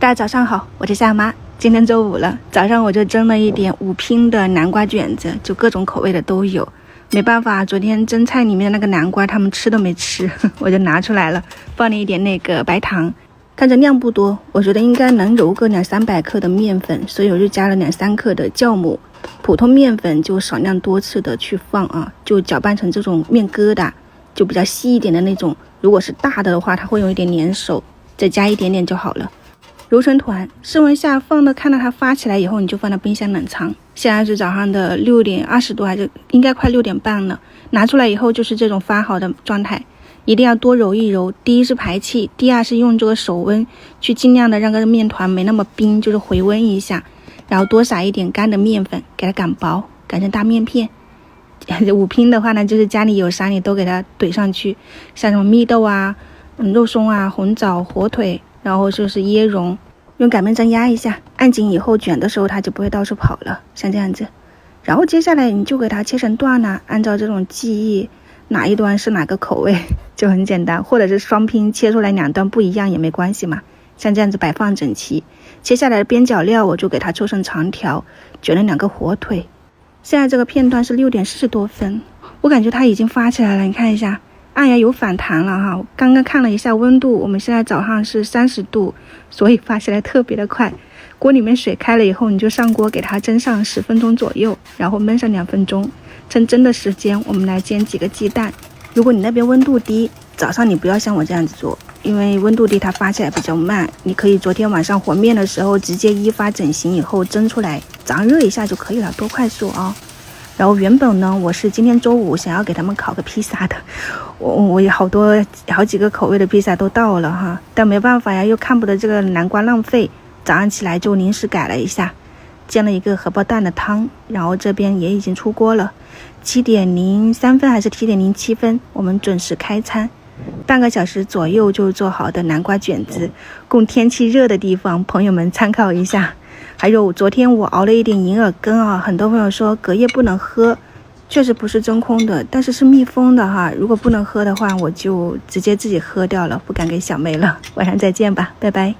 大家早上好，我是夏妈。今天周五了，早上我就蒸了一点5拼的南瓜卷子，就各种口味的都有。没办法，昨天蒸菜里面的那个南瓜他们吃都没吃，我就拿出来了，放了一点那个白糖。看着量不多，我觉得应该能揉个200-300克的面粉，所以我就加了2-3克的酵母。普通面粉就少量多次的去放啊，就搅拌成这种面疙瘩，就比较细一点的那种。如果是大的话，它会有一点粘手，再加一点点就好了。揉成团，室温下放的，看到它发起来以后，你就放到冰箱冷藏。现在是早上的6点20多，还是应该快6点半了。拿出来以后就是这种发好的状态，一定要多揉一揉。第一是排气，第二是用这个手温去尽量的让这个面团没那么冰，就是回温一下。然后多撒一点干的面粉，给它擀薄，擀成大面片。5拼的话呢，就是家里有啥你都给它怼上去，像什么蜜豆啊、肉松啊、红枣、火腿。然后就是椰蓉，用擀面杖压一下，按紧以后卷的时候它就不会到处跑了，像这样子。然后接下来你就给它切成段啊，按照这种记忆，哪一段是哪个口味，就很简单。或者是双拼切出来2段不一样也没关系嘛，像这样子摆放整齐。切下来的边角料我就给它抽成长条，卷了2个火腿。现在这个片段是6点40多分，我感觉它已经发起来了，你看一下。按呀有反弹了哈，刚刚看了一下温度，我们现在早上是30度，所以发起来特别的快。锅里面水开了以后，你就上锅给它蒸上10分钟左右，然后焖上2分钟。趁蒸的时间，我们来煎几个鸡蛋。如果你那边温度低，早上你不要像我这样子做，因为温度低它发起来比较慢。你可以昨天晚上和面的时候直接一发整形以后蒸出来，早上热一下就可以了，多快速啊！然后原本呢，我是今天周五想要给他们烤个披萨的，我有好几个口味的披萨都到了哈，但没办法呀，又看不得这个南瓜浪费，早上起来就临时改了一下，煎了一个荷包蛋的汤，然后这边也已经出锅了，7点03分还是7点07分，我们准时开餐，半个小时左右就做好的南瓜卷子，供天气热的地方朋友们参考一下。还有昨天我熬了一点银耳羹啊，很多朋友说隔夜不能喝，确实不是真空的，但是是密封的哈。如果不能喝的话，我就直接自己喝掉了，不敢给小妹了。晚上再见吧，拜拜。